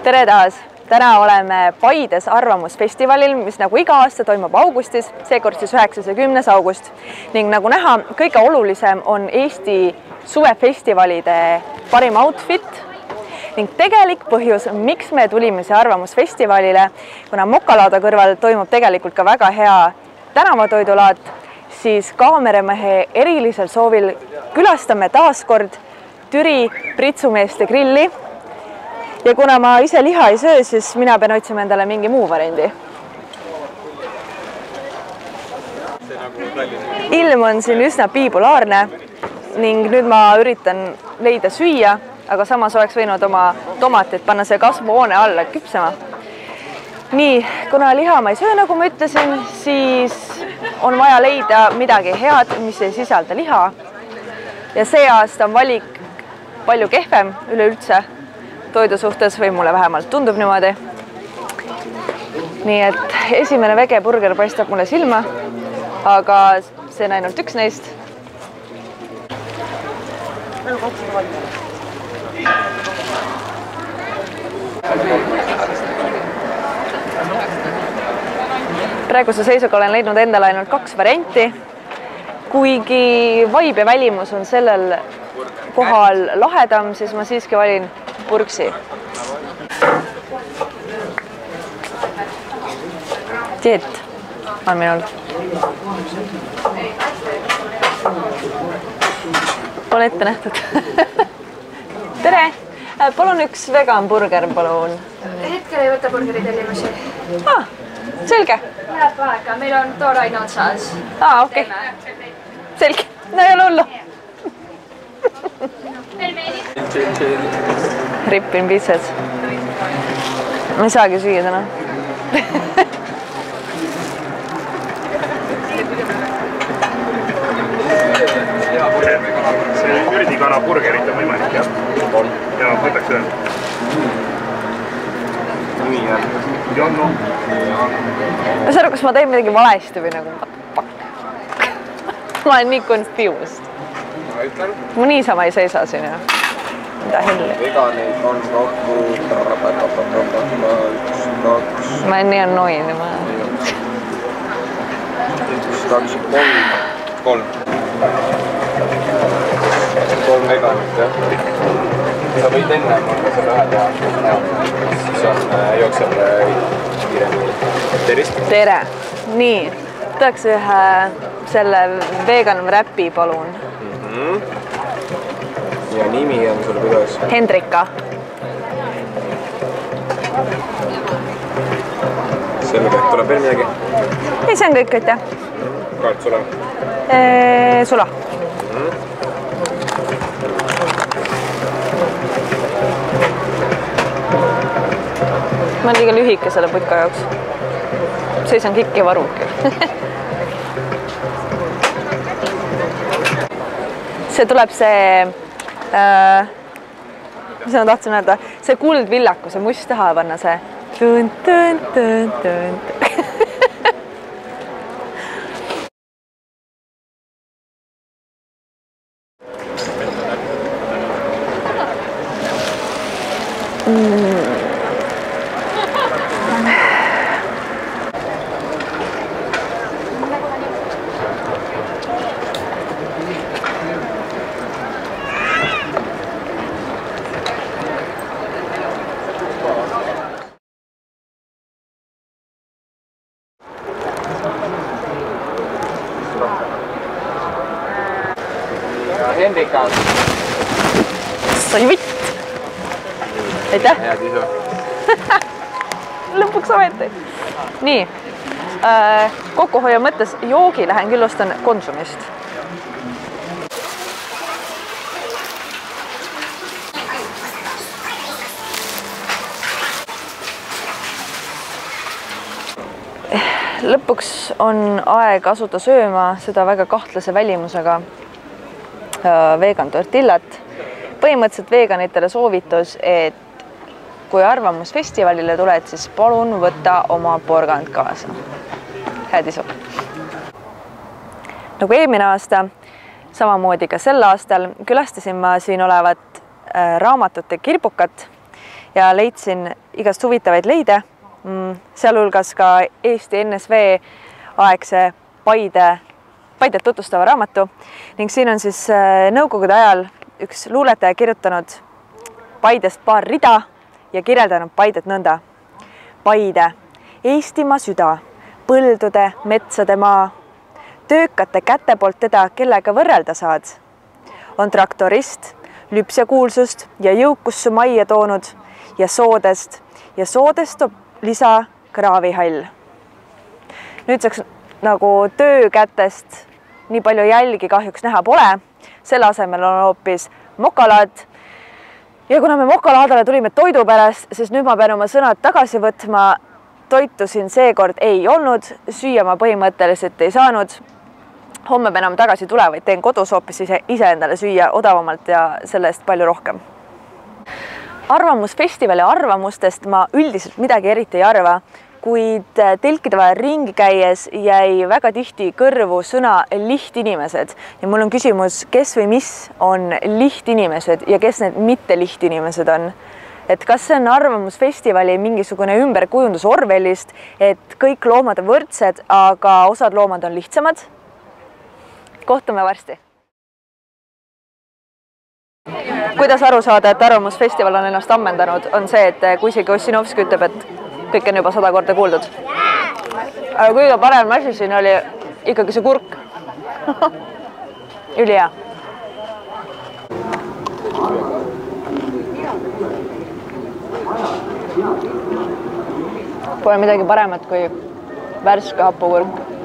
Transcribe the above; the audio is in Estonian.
tere taas! Täna oleme Paides arvamusfestivalil, mis nagu iga aasta toimub augustis, seekord siis 9. ja 10. august. Ning nagu näha, kõige olulisem on Eesti suvefestivalide parim outfit. Ning tegelik põhjus, miks me tulime see arvamusfestivalile, kuna Mokalaada kõrval toimub tegelikult ka väga hea tänavatoidulaat, siis kaameramehe erilisel soovil külastame taas kord Türi Pritsumeeste grilli. Ja kuna ma ise liha ei söö, siis mina pean otsima endale mingi muu variandi. Ilm on siin üsna bipolaarne ning nüüd ma üritan leida süüa, aga samas oleks võinud oma tomatit panna see kasvuhoone alla küpsema. Nii, kuna liha ma ei söö, nagu ma ütlesin, siis on vaja leida midagi head, mis ei sisalda liha. Ja see aasta on valik palju kehvem üleüldse toidu suhtes või mulle vähemalt tundub niimoodi. Nii et esimene vegeburger paistab mulle silma, aga see on ainult üks neist. Praeguse seisuga olen leidnud endale ainult 2 varianti, kuigi vaib ja välimus on sellel kohal lahedam, siis ma siiski valin purksi. Diet on minul. Pole ette nähtud. Tere! Palun üks vegan burger, palun. Hetkel ei võta burgeri tellimusi. Selge. Läheb aega, meil on tooraine otsas. Okei. Selge. No ei ole hullu. Rippin pitsed. Ma ei saagi süüa täna. See ürdikana burgerit on võimalik, jah? Ja võtaks ühe. Nii, jah. Janno. Ma saan aru, kas ma teen midagi valesti või nagu ma olen nii confused. Ma niisama ei seisa siin, jah. Mida helli? Veganeid on kokku 1, 2. Ma olen nii annoying. 1, 2, 3. 3 veganit, jah. Sa võid enne mulle selle ühe teha. Siis on jookseb kiiremini. Tervist! Tere! Nii, tahaks ühe selle vegan wrappi, palun. Ja nimi on sul kuidas? Hendrika. Selge, tuleb veel midagi? Ei, see on kõik, aitäh. Kaart sula? Sula. Ma olen liiga lühike selle putka jaoks. Seisan kikki varuki. See tuleb see, mis ma tahtsin öelda, see kuldvillaku, see must taha panna see. Hendrika. Sai vitt. Aitäh. Head isu. Lõpuks ometi. Nii, kokkuhoia mõttes joogi lähen küll ostan Konsumist. Lõpuks on aeg asuda sööma seda väga kahtlase välimusega vegan tortillat. Põhimõtteliselt veganitele soovitus, et kui arvamusfestivalile tuled, siis palun võtta oma porgand kaasa. Head isu! Nagu eelmine aasta, samamoodi ka sel aastal külastasin ma siin olevat raamatute kirbukat ja leidsin igast huvitavaid leide, sealhulgas ka Eesti NSV aegse Paidet tutvustava raamatu ning siin on siis nõukogude ajal üks luuletaja kirjutanud Paidest paar rida ja kirjeldanud Paidet nõnda. Paide, Eestimaa süda, põldude, metsade maa, töökate käte poolt teda, kellega võrrelda saad. On traktorist, lüpsjakuulsust ja jõukust su majja toonud ja soodest toob lisa kraavihall. Nüüdseks nagu töökätest nii palju jälgi kahjuks näha pole, selle asemel on hoopis mokalaad. Ja kuna me mokalaadale tulime toidu pärast, siis nüüd ma pean oma sõnad tagasi võtma. Toitu siin seekord ei olnud, süüa ma põhimõtteliselt ei saanud. Homme pean tagasi tule, vaid teen kodus hoopis ise endale süüa odavamalt ja selle eest palju rohkem. Arvamusfestivali arvamustest ma üldiselt midagi eriti ei arva, kuid telkide vahel ringi käies jäi väga tihti kõrvu sõna lihtinimesed ja mul on küsimus, kes või mis on lihtinimesed ja kes need mitte lihtinimesed on. Et kas see on arvamusfestivali mingisugune ümberkujundus Orwellist, et kõik loomad on võrdsed, aga osad loomad on lihtsamad? Kohtume varsti. Kuidas aru saada, et arvamusfestival on ennast ammendanud, on see, et kui isegi Ossinovski ütleb, et kõik on juba 100 korda kuuldud. Aga kõige parem asi siin oli ikkagi see kurk. Ülihea. Pole midagi paremat kui värske hapukurk.